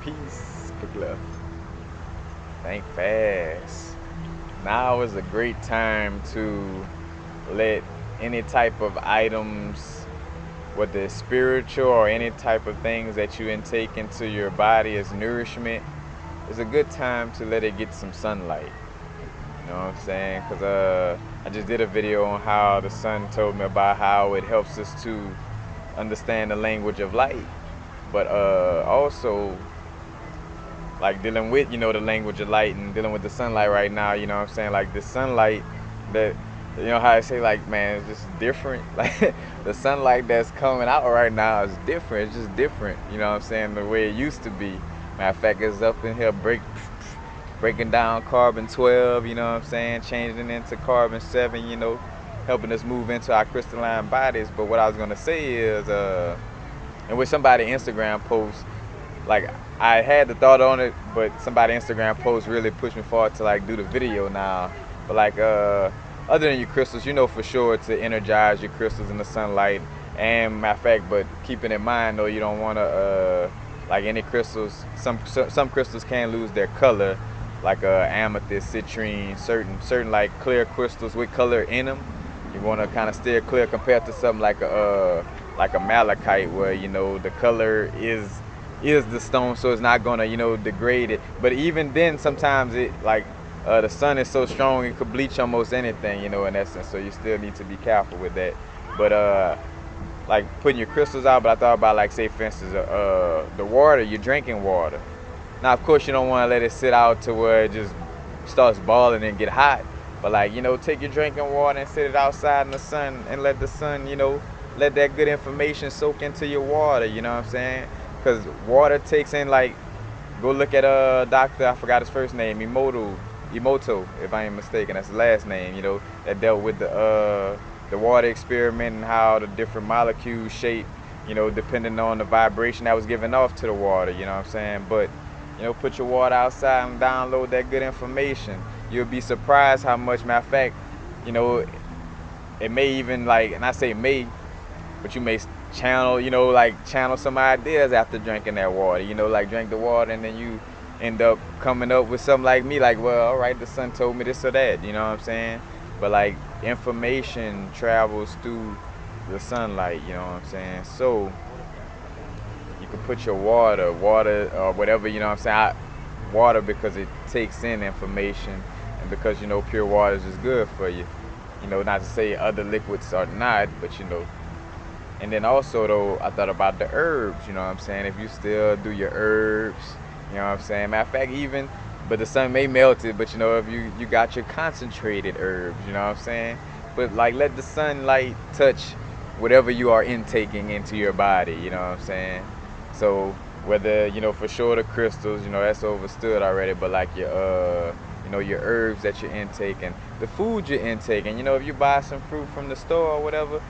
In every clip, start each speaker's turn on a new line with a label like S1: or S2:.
S1: Peace, Cliff. Think fast. Now is a great time to let any type of items, whether it's spiritual or any type of things that you intake into your body as nourishment, it's a good time to let it get some sunlight. You know what I'm saying? Because I just did a video on how the sun told me about how it helps us to understand the language of light. But also, like dealing with, the language of light and dealing with the sunlight right now, you know what I'm saying? Like the sunlight that, how I say, like, man, it's just different. Like the sunlight that's coming out right now is different. It's just different, you know what I'm saying? The way it used to be. Matter of fact, it's up in here breaking down carbon 12, you know what I'm saying? Changing it into carbon 7, helping us move into our crystalline bodies. But what I was gonna say is, and with somebody Instagram post, like I had the thought on it, but somebody Instagram post really pushed me forward to like do the video now. But like other than your crystals, for sure to energize your crystals in the sunlight. And matter of fact, but keeping in mind though, you don't want to like any crystals. Some crystals can lose their color, like amethyst, citrine, certain like clear crystals with color in them. You want to kind of steer clear compared to something like a malachite, where the color is the stone, so it's not gonna degrade it. But even then, sometimes it like the sun is so strong it could bleach almost anything, in essence. So you still need to be careful with that. But like putting your crystals out. But I thought about, like, say for instance, the water, you're drinking water. Now of course you don't want to let it sit out to where it just starts boiling and get hot. But like, take your drinking water and sit it outside in the sun and let the sun, let that good information soak into your water, you know what I'm saying? Because water takes in, like, go look at a doctor, I forgot his first name, Emoto, if I ain't mistaken, that's the last name, that dealt with the water experiment and how the different molecules shape, depending on the vibration that was given off to the water, you know what I'm saying? But, put your water outside and download that good information. You'll be surprised how much, matter of fact, it may even, like, and I say may, but you may channel some ideas after drinking that water. Like, drink the water and then you end up coming up with something like me, like, well, all right, the sun told me this or that, you know what I'm saying? But like, information travels through the sunlight, you know what I'm saying? So you can put your water or whatever, you know what I'm saying? Water, because it takes in information, and because pure water is just good for you. Not to say other liquids are not, but and then also though, I thought about the herbs, you know what I'm saying? If you still do your herbs, you know what I'm saying? Matter of fact, even, but the sun may melt it, but if you got your concentrated herbs, you know what I'm saying? But like, let the sunlight touch whatever you are intaking into your body, you know what I'm saying? So whether, for sure the crystals, that's overstood already, but like your herbs that you're intaking, the food you're intaking, if you buy some fruit from the store or whatever,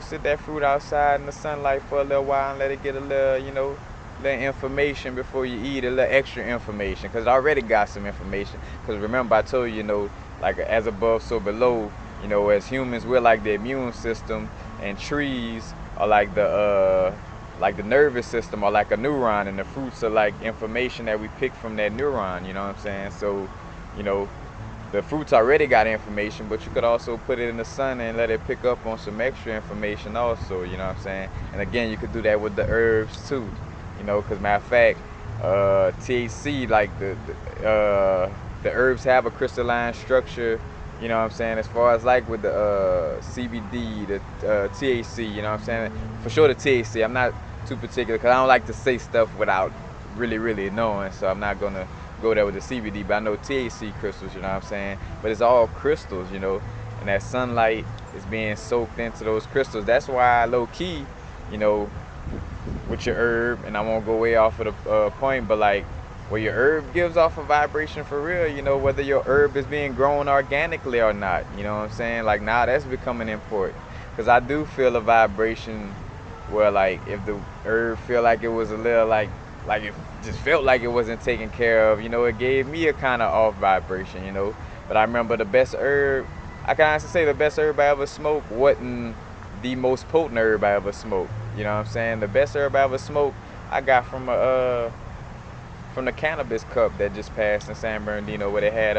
S1: sit that fruit outside in the sunlight for a little while and let it get a little, little information before you eat, a little extra information, because it already got some information. Because remember, I told you, like, as above, so below. As humans, we're like the immune system, and trees are like the nervous system, or like a neuron, and the fruits are like information that we pick from that neuron, you know what I'm saying? So, you know, the fruits already got information, but you could also put it in the sun and let it pick up on some extra information also, you know what I'm saying? And again, you could do that with the herbs too, because matter of fact, THC, like the herbs have a crystalline structure, you know what I'm saying, as far as like with the CBD, the THC, you know what I'm saying? For sure the THC, I'm not too particular because I don't like to say stuff without really knowing, so I'm not going to go there with the CBD, but I know THC crystals, you know what I'm saying? But it's all crystals, and that sunlight is being soaked into those crystals. That's why low key, with your herb, and I won't go way off of the point, but like, where your herb gives off a vibration for real, whether your herb is being grown organically or not, you know what I'm saying? Like, now that's becoming important, because I do feel a vibration where, like, if the herb feel like it was a little like it just felt like it wasn't taken care of, it gave me a kind of off vibration, But I remember the best herb, I can honestly say the best herb I ever smoked wasn't the most potent herb I ever smoked, you know what I'm saying? The best herb I ever smoked, I got from from the cannabis cup that just passed in San Bernardino, where they had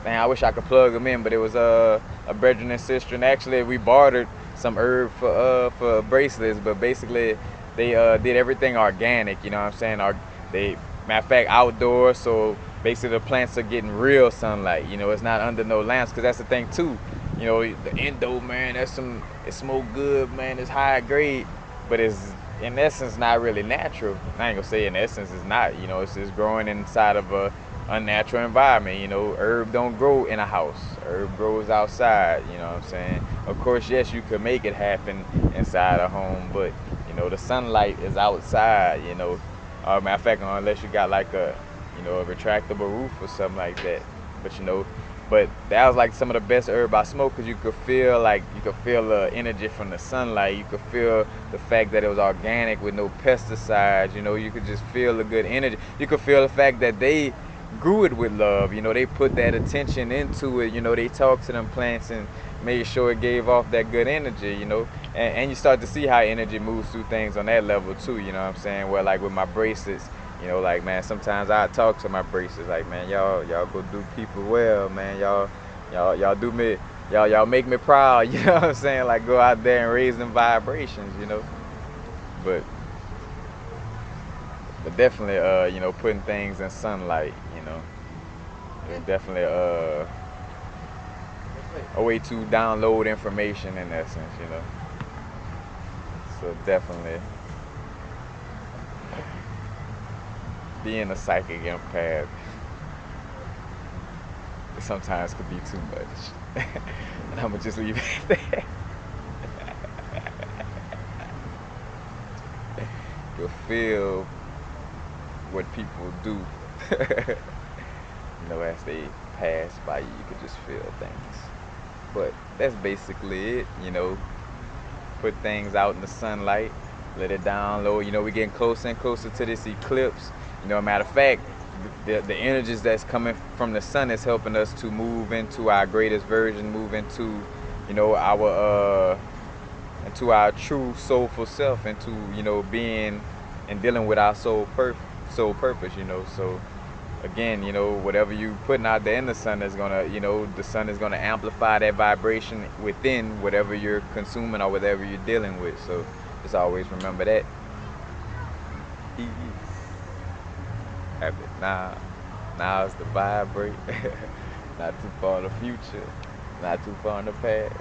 S1: man, I wish I could plug them in, but it was a brethren and sister, and actually we bartered some herb for bracelets, but basically they did everything organic. You know what I'm saying? They matter of fact outdoors, so basically the plants are getting real sunlight. You know, it's not under no lamps, because that's the thing too. You know, the endo, man, it smoke good, man, it's high grade, but it's in essence not really natural. I ain't gonna say in essence it's not. You know, it's just growing inside of a unnatural environment. You know, herb don't grow in a house. Herb grows outside. You know what I'm saying? Of course, yes, you could make it happen inside a home, but you know the sunlight is outside. You know, matter of fact, unless you got like a a retractable roof or something like that. But you know, but that was like some of the best herb I smoked, because you could feel the energy from the sunlight. You could feel the fact that it was organic with no pesticides. You know, you could just feel the good energy. You could feel the fact that they grew it with love. You know, they put that attention into it. You know, they talked to them plants and made sure it gave off that good energy. You know, and you start to see how energy moves through things on that level too. You know what I'm saying? Where like with my bracelets, you know, like, man, sometimes I talk to my bracelets like, man, y'all go do people well, man. Y'all do me, y'all make me proud. You know what I'm saying? Like, go out there and raise them vibrations. You know, but definitely, you know, putting things in sunlight. You know, it's definitely a way to download information in essence. You know, so definitely. Being a psychic empath sometimes could be too much. And I'm gonna just leave it at that. You'll feel what people do. You know, as they pass by you, you could just feel things. But that's basically it. You know, put things out in the sunlight, let it download. You know, we're getting closer and closer to this eclipse. You know, matter of fact, the energies that's coming from the sun is helping us to move into our greatest version, move into, you know, our true soulful self, into, you know, being and dealing with our soul purpose. You know, so again, you know, whatever you putting out there in the sun is gonna, you know, the sun is gonna amplify that vibration within whatever you're consuming or whatever you're dealing with. So just always remember that. Peace. Happy now is the vibrate. Not too far in the future, not too far in the past.